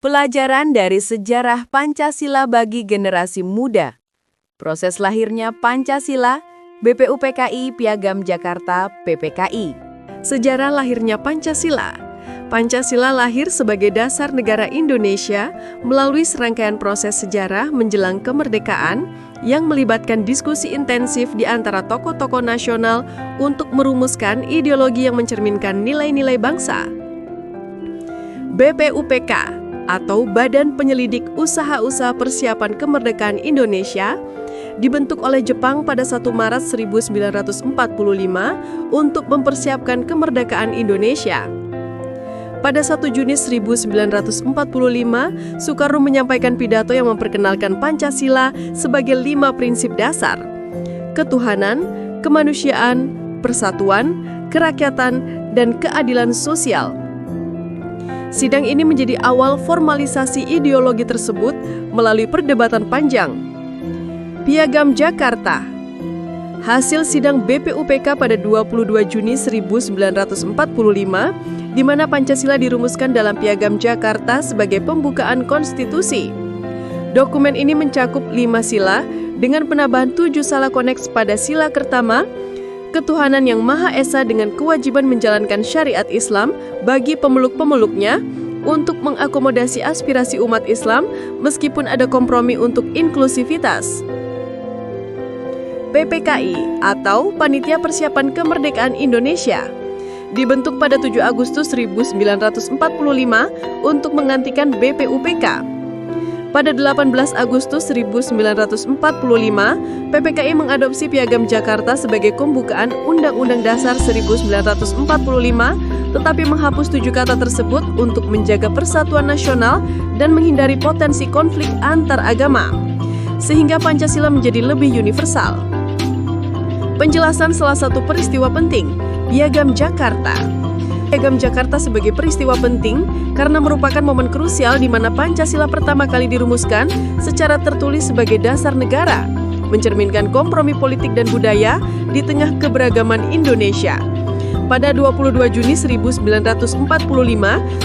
Pelajaran dari sejarah Pancasila bagi generasi muda. Proses lahirnya Pancasila, BPUPKI Piagam Jakarta, PPKI. Sejarah lahirnya Pancasila. Pancasila lahir sebagai dasar negara Indonesia melalui serangkaian proses sejarah menjelang kemerdekaan yang melibatkan diskusi intensif di antara tokoh-tokoh nasional untuk merumuskan ideologi yang mencerminkan nilai-nilai bangsa. BPUPK atau Badan Penyelidik Usaha-Usaha Persiapan Kemerdekaan Indonesia dibentuk oleh Jepang pada 1 Maret 1945 untuk mempersiapkan kemerdekaan Indonesia. Pada 1 Juni 1945, Soekarno menyampaikan pidato yang memperkenalkan Pancasila sebagai 5 prinsip dasar: ketuhanan, kemanusiaan, persatuan, kerakyatan, dan keadilan sosial. Sidang ini menjadi awal formalisasi ideologi tersebut melalui perdebatan panjang. Piagam Jakarta. Hasil sidang BPUPK pada 22 Juni 1945, di mana Pancasila dirumuskan dalam Piagam Jakarta sebagai pembukaan konstitusi. Dokumen ini mencakup 5 sila dengan penambahan 7 sila koneks pada sila pertama, ketuhanan yang Maha Esa dengan kewajiban menjalankan syariat Islam bagi pemeluk-pemeluknya untuk mengakomodasi aspirasi umat Islam meskipun ada kompromi untuk inklusivitas. PPKI atau Panitia Persiapan Kemerdekaan Indonesia dibentuk pada 7 Agustus 1945 untuk menggantikan BPUPK. Pada 18 Agustus 1945, PPKI mengadopsi Piagam Jakarta sebagai pembukaan Undang-Undang Dasar 1945, tetapi menghapus 7 kata tersebut untuk menjaga persatuan nasional dan menghindari potensi konflik antar agama, sehingga Pancasila menjadi lebih universal. Penjelasan salah satu peristiwa penting, Piagam Jakarta. Piagam Jakarta sebagai peristiwa penting karena merupakan momen krusial di mana Pancasila pertama kali dirumuskan secara tertulis sebagai dasar negara, mencerminkan kompromi politik dan budaya di tengah keberagaman Indonesia. Pada 22 Juni 1945,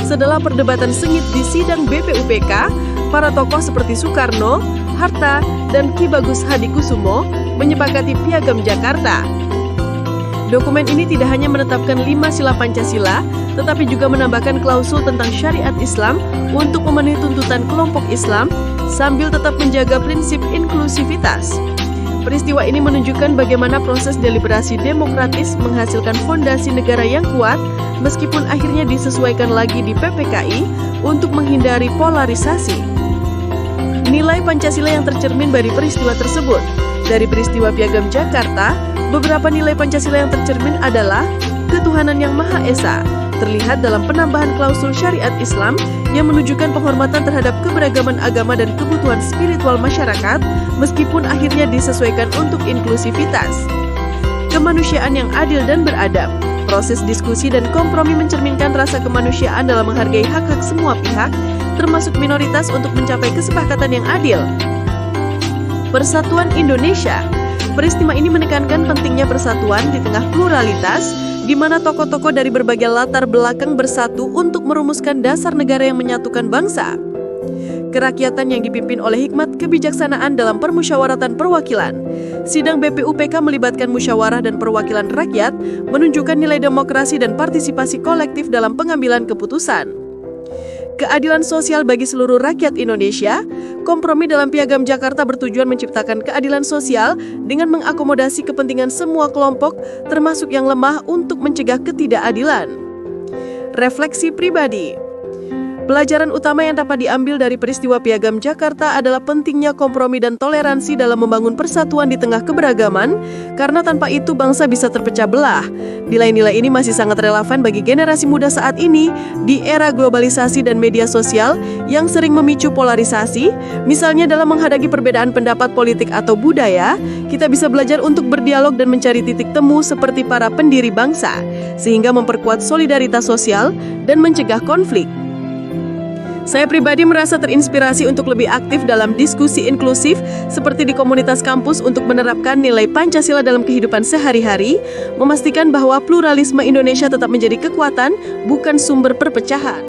setelah perdebatan sengit di sidang BPUPK, para tokoh seperti Soekarno, Hatta, dan Ki Bagus Hadikusumo menyepakati Piagam Jakarta. Dokumen ini tidak hanya menetapkan 5 sila Pancasila, tetapi juga menambahkan klausul tentang syariat Islam untuk memenuhi tuntutan kelompok Islam sambil tetap menjaga prinsip inklusivitas. Peristiwa ini menunjukkan bagaimana proses deliberasi demokratis menghasilkan fondasi negara yang kuat, meskipun akhirnya disesuaikan lagi di PPKI untuk menghindari polarisasi. Nilai Pancasila yang tercermin dari peristiwa tersebut. Dari peristiwa Piagam Jakarta, beberapa nilai Pancasila yang tercermin adalah ketuhanan yang Maha Esa, terlihat dalam penambahan klausul syariat Islam yang menunjukkan penghormatan terhadap keberagaman agama dan kebutuhan spiritual masyarakat, meskipun akhirnya disesuaikan untuk inklusivitas. Kemanusiaan yang adil dan beradab. Proses diskusi dan kompromi mencerminkan rasa kemanusiaan dalam menghargai hak-hak semua pihak, termasuk minoritas, untuk mencapai kesepakatan yang adil. Persatuan Indonesia. Peristiwa ini menekankan pentingnya persatuan di tengah pluralitas, di mana tokoh-tokoh dari berbagai latar belakang bersatu untuk merumuskan dasar negara yang menyatukan bangsa. Kerakyatan yang dipimpin oleh hikmat kebijaksanaan dalam permusyawaratan perwakilan. Sidang BPUPK melibatkan musyawarah dan perwakilan rakyat, menunjukkan nilai demokrasi dan partisipasi kolektif dalam pengambilan keputusan. Keadilan sosial bagi seluruh rakyat Indonesia. Kompromi dalam Piagam Jakarta bertujuan menciptakan keadilan sosial dengan mengakomodasi kepentingan semua kelompok, termasuk yang lemah, untuk mencegah ketidakadilan. Refleksi pribadi. Pelajaran utama yang dapat diambil dari peristiwa Piagam Jakarta adalah pentingnya kompromi dan toleransi dalam membangun persatuan di tengah keberagaman, karena tanpa itu bangsa bisa terpecah belah. Nilai-nilai ini masih sangat relevan bagi generasi muda saat ini di era globalisasi dan media sosial yang sering memicu polarisasi. Misalnya dalam menghadapi perbedaan pendapat politik atau budaya, kita bisa belajar untuk berdialog dan mencari titik temu seperti para pendiri bangsa, sehingga memperkuat solidaritas sosial dan mencegah konflik. Saya pribadi merasa terinspirasi untuk lebih aktif dalam diskusi inklusif seperti di komunitas kampus untuk menerapkan nilai Pancasila dalam kehidupan sehari-hari, memastikan bahwa pluralisme Indonesia tetap menjadi kekuatan, bukan sumber perpecahan.